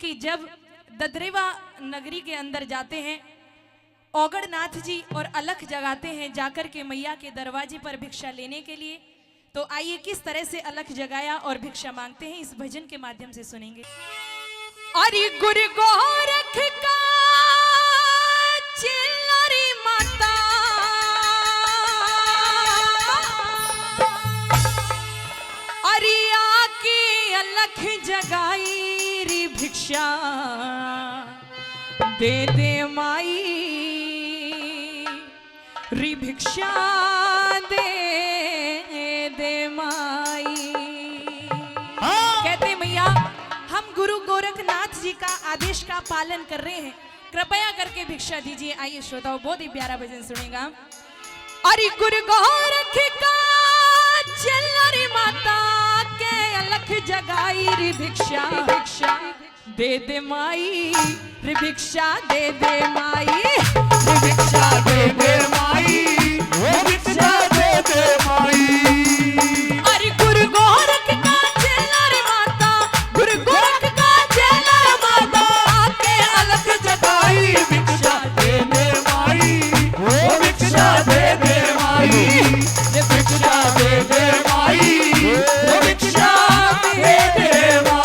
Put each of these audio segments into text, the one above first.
कि जब ददरेवा नगरी के अंदर जाते हैं, औगड़नाथ जी और अलख जगाते हैं जाकर के मैया के दरवाजे पर भिक्षा लेने के लिए। तो आइए किस तरह से अलख जगाया और भिक्षा मांगते हैं इस भजन के माध्यम से सुनेंगे। अरे गुरु गोरख का चिल्लारी माता, अरे आके अलख जगाई री भिक्षा दे दे माई री भिक्षा दे दे माई। कहते मैया हम गुरु गोरखनाथ जी का आदेश का पालन कर रहे हैं, कृपया करके भिक्षा दीजिए। आइए श्रोताओं, बहुत ही प्यारा भजन सुनेगा। अरे गुरु गोरख का चलरी माता के अलख जगाई री भिक्षा भिक्षा दे दे माई री भिक्षा दे दे माई री भिक्षा दे दे माई री भिक्षा दे दे माई। अरे गुरु गोरख का चलरी माता, गुरु गोरख का चलरी माता आके अलख जगाई भिक्षा दे दे माई वो भिक्षा दे दे माई ये भिक्षा दे दे माई वो भिक्षा दे दे माई।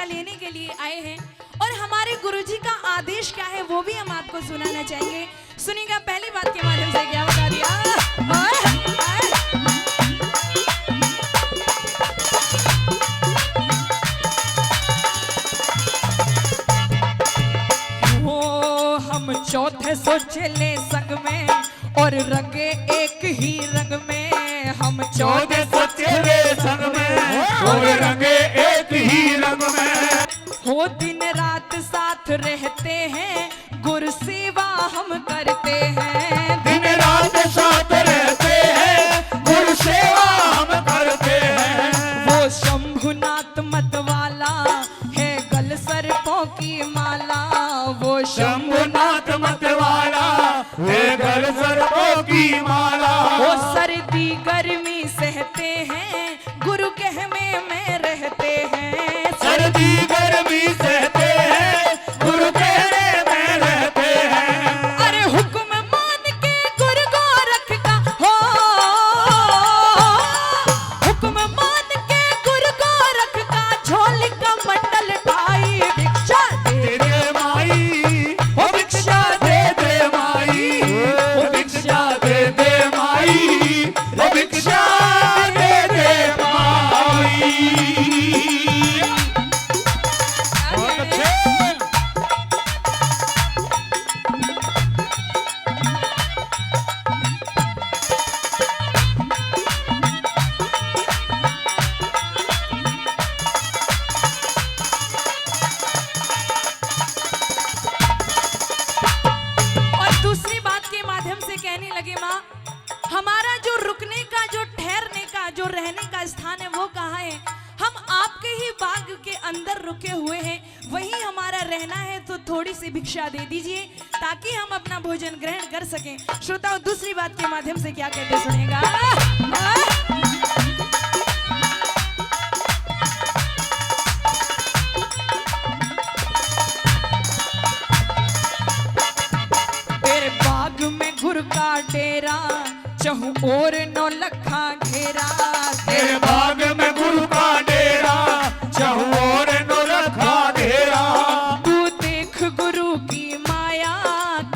लेने के लिए आए हैं और हमारे गुरुजी का आदेश क्या है वो भी हम आपको सुनाना चाहेंगे। सुनिएगा पहली बात के माध्यम से क्या बता दिया। वो हम चौथे सो चले संग में और रंगे एक ही रंग में, हम चौथे सो चले संग में और रंगे एक ही रंग में। हो दिन रात साथ रहते हैं, गुरु सेवा हम करते हैं। दिन रात साथ रहते हैं, गुरु सेवा हम करते हैं। वो शंभुनाथ मत वाला है गल सर्पों की माला, वो शंभुनाथ मत वाला है गल सर्पों की माला। वो सर्दी गर्मी सहते हैं, गुरु कहमे में रहते हैं। सर्दी गर्मी सहते हैं, गुरु कहने में रहते हैं। अरे हुक्म मान के गुरु गोरख का हो, हुक्म मान के गुरु गोरख का झोली का मंडल ढाई भिक्षा दे दे माई वो भिक्षा दे दे माई वो भिक्षा दे दे माई वो भिक्षा दे दे माई। कहने लगे माँ, हमारा जो रुकने का, जो ठहरने का, जो रहने का स्थान है वो कहाँ है? हम आपके ही बाग के अंदर रुके हुए हैं, वहीं हमारा रहना है। तो थोड़ी सी भिक्षा दे दीजिए ताकि हम अपना भोजन ग्रहण कर सकें। श्रोताओं, दूसरी बात के माध्यम से क्या कहते सुनेगा। तेरे बाग में गुरु का डेरा, चहु और नौ लखा घेरा। तेरे बाग में गुरु का डेरा, चहु और नौ लखा घेरा। तू देख गुरु की माया,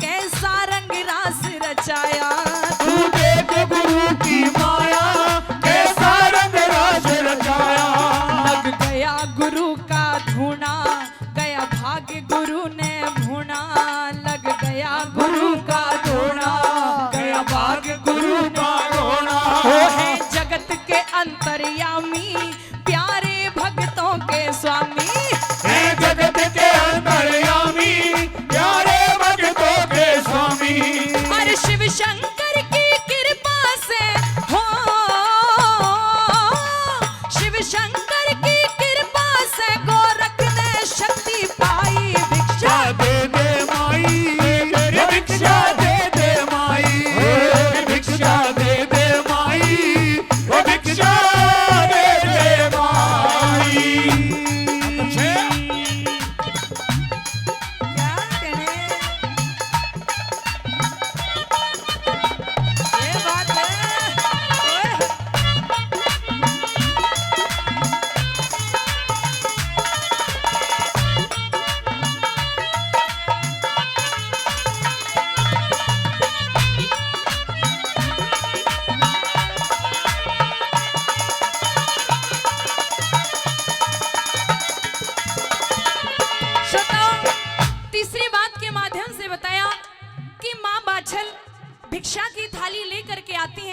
कैसा रंग रास रचाया। तू देख गुरु की माया, कैसा रंग रास रचाया। लग गया गुरु का धूना, गया भाग्य गुरु ने भूना। लग गया गुरु का धूना, गया भाग्य गुरु का रोना। वो है जगत के अंतर्यामी, प्यारे भक्तों के स्वामी। है जगत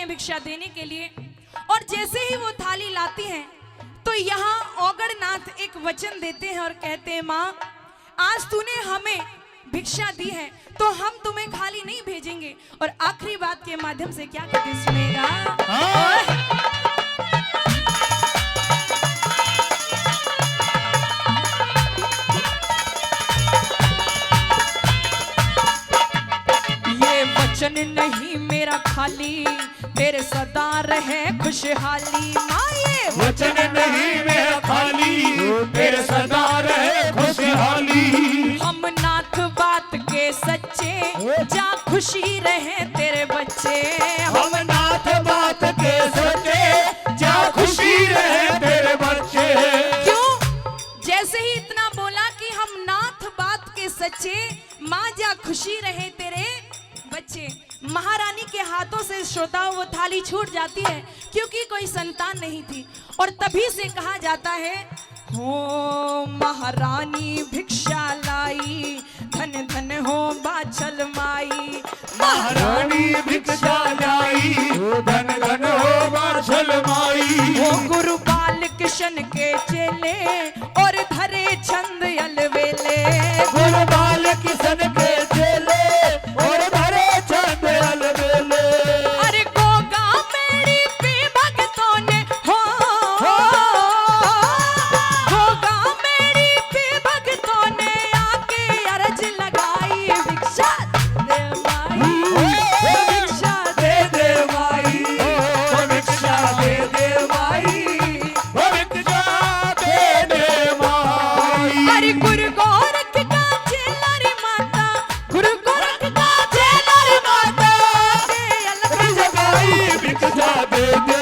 हैं भिक्षा देने के लिए। और जैसे ही वो थाली लाती हैं तो यहाँ औगड़नाथ एक वचन देते हैं और कहते हैं, माँ आज तूने हमें भिक्षा दी है तो हम तुम्हें खाली नहीं भेजेंगे। और आखिरी बात के माध्यम से क्या कहते सुनेगा। ये वचन नहीं मेरा खाली, तेरे सदा रहे खुशहाली। माँ ये वचन नहीं मेरा खाली, तेरे सदा रहे खुशहाली। हम नाथ बात के सच्चे, जा खुशी रहे तेरे बच्चे। हम नाथ बात के सच्चे, जा खुशी रहे तेरे बच्चे। क्यों? जैसे ही इतना बोला कि हम नाथ बात के सच्चे, माँ जा खुशी रहे तेरे बच्चे, महारानी के हाथों से श्रोताओं वो थाली छूट जाती है क्योंकि कोई संतान नहीं थी। और तभी से कहा जाता है, हो महारानी भिक्षा लाई, धन धन हो बाछल माई। महारानी भिक्षा लाई, धन धन हो बाछल माई। वो गुरु बाल कृष्ण के चेले और धरे छंद अलवेले। गुरु बाल किशन के चेले और धरे छंद अलवेले। अरे गोगा मेरी पे भक्तों ने हो, गोगा मेरी पे भक्तों ने आके अरज लगाई, भिक्षा दे माई, भिक्षा दे दे माई, ओ भिक्षा दे दे माई, ओ भिक्षा दे दे माई। अरे गुरु गोरख का चेला रे माता, गुरु गोरख का चेला रे माता, भिक्षा दे दे